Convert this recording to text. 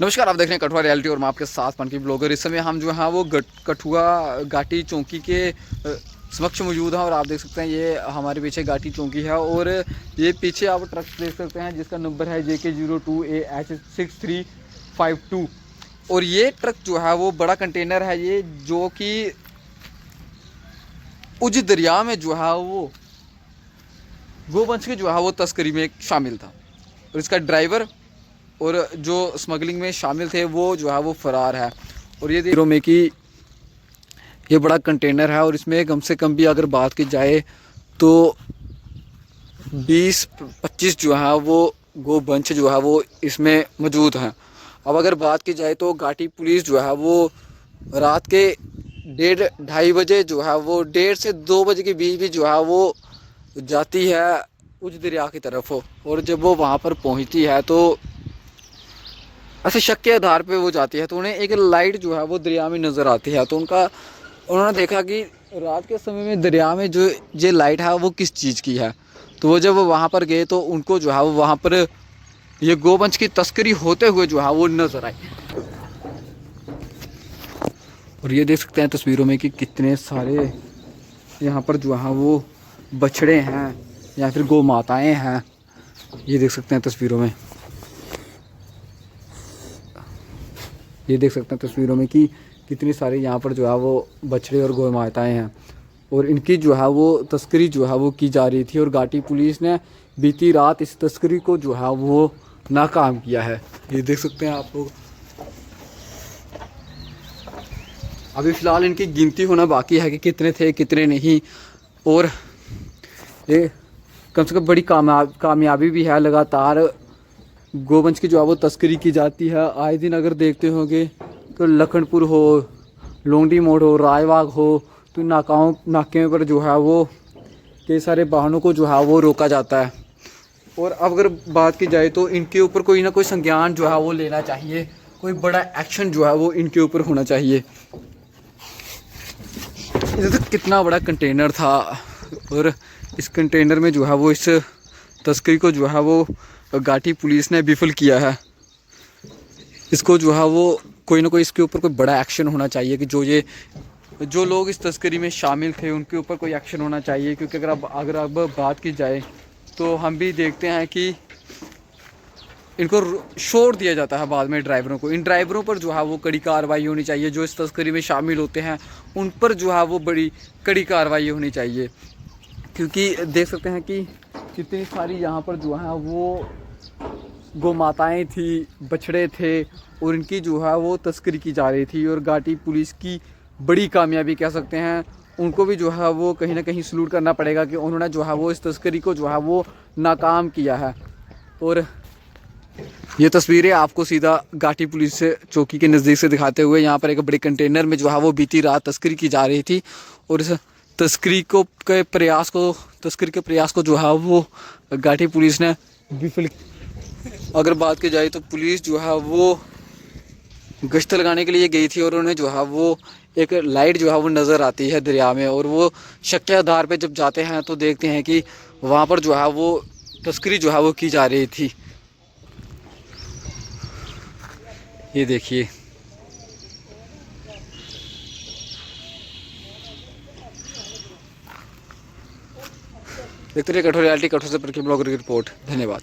नमस्कार, आप देख रहे हैं कठुआ रियलिटी और मैं आपके साथ पन की ब्लॉगर। इस समय हम जो है वो कठुआ घाटी चौकी के समक्ष मौजूद हैं और आप देख सकते हैं ये हमारे पीछे घाटी चौकी है और ये पीछे आप ट्रक देख सकते हैं जिसका नंबर है JK02AH6352। और ये ट्रक जो है वो बड़ा कंटेनर है ये, जो कि उज दरिया में जो है वो गोवंश की जो है वो तस्करी में शामिल था और इसका ड्राइवर और जो स्मगलिंग में शामिल थे वो जो है वो फरार है। और ये देखो में कि ये बड़ा कंटेनर है और इसमें कम से कम भी अगर बात की जाए तो 20-25 जो है वो गोवंश जो है वो इसमें मौजूद हैं। अब अगर बात की जाए तो घाटी पुलिस जो है वो रात के 1:30-2:30 बजे जो है वो 1:30 से 2 बजे के बीच भी जो है वो जाती है उज दरिया की तरफ। और जब वो वहाँ पर पहुँचती है तो ऐसे शक के आधार पे वो जाती है तो उन्हें एक लाइट जो है वो दरिया में नज़र आती है। तो उन्होंने देखा कि रात के समय में दरिया में जो ये लाइट है वो किस चीज़ की है। तो वो जब वो वहाँ पर गए तो उनको जो है वो वहाँ पर ये गोवंश की तस्करी होते हुए जो है वो नज़र आई। और ये देख सकते हैं तस्वीरों में कि कितने सारे यहाँ पर जो है वो बछड़े हैं या फिर गौ माताएँ हैं। ये देख सकते हैं तस्वीरों में, ये देख सकते हैं तस्वीरों में कि कितनी सारी यहाँ पर जो है वो बछड़े और गौ माताएँ हैं और इनकी जो है वो तस्करी जो है वो की जा रही थी। और घाटी पुलिस ने बीती रात इस तस्करी को जो है वो नाकाम किया है। ये देख सकते हैं आप लोग। अभी फ़िलहाल इनकी गिनती होना बाकी है कि कितने थे कितने नहीं। और ये कम से कम बड़ी कामयाबी भी है। लगातार गोवंश की जो है वो तस्करी की जाती है आए दिन। अगर देखते होंगे तो लखनपुर हो, लोंडी मोड़ हो, रायबाग हो, तो नाके पर जो है वो कई सारे वाहनों को जो है वो रोका जाता है। और अब अगर बात की जाए तो इनके ऊपर कोई ना कोई संज्ञान जो है वो लेना चाहिए, कोई बड़ा एक्शन जो है वो इनके ऊपर होना चाहिए। ये तो कितना बड़ा कंटेनर था और इस कंटेनर में जो है वो इस तस्करी को जो है वो घाटी पुलिस ने विफल किया है। इसको जो है वो कोई ना कोई इसके ऊपर कोई बड़ा एक्शन होना चाहिए कि जो लोग इस तस्करी में शामिल थे उनके ऊपर कोई एक्शन होना चाहिए। क्योंकि अगर अब बात की जाए तो हम भी देखते हैं कि इनको छोड़ दिया जाता है बाद में ड्राइवरों को। इन ड्राइवरों पर जो है वो कड़ी कार्रवाई होनी चाहिए। जो इस तस्करी में शामिल होते हैं उन पर जो है वो बड़ी कड़ी कार्रवाई होनी चाहिए। क्योंकि देख सकते हैं कि कितनी सारी यहाँ पर जो है वो गौ माताएँ थी, बछड़े थे और इनकी जो है वो तस्करी की जा रही थी। और घाटी पुलिस की बड़ी कामयाबी कह सकते हैं, उनको भी जो है वो कहीं ना कहीं सलूट करना पड़ेगा कि उन्होंने जो है वो इस तस्करी को जो है वो नाकाम किया है। और ये तस्वीरें आपको सीधा घाटी पुलिस से चौकी के नज़दीक से दिखाते हुए, यहाँ पर एक बड़े कंटेनर में जो है वो बीती रात तस्करी की जा रही थी और इस तस्करी के प्रयास को जो है वो घाटी पुलिस ने विफल। अगर बात की जाए तो पुलिस जो है वो गश्त लगाने के लिए गई थी और उन्हें जो है वो एक लाइट जो है वो नज़र आती है दरिया में। और वो शक के आधार पे जब जाते हैं तो देखते हैं कि वहाँ पर जो है वो तस्करी जो है वो की जा रही थी। ये देखिए, देखते रहिए कठोर रियलिटी, कठोर से पर की ब्लॉगर की रिपोर्ट। धन्यवाद।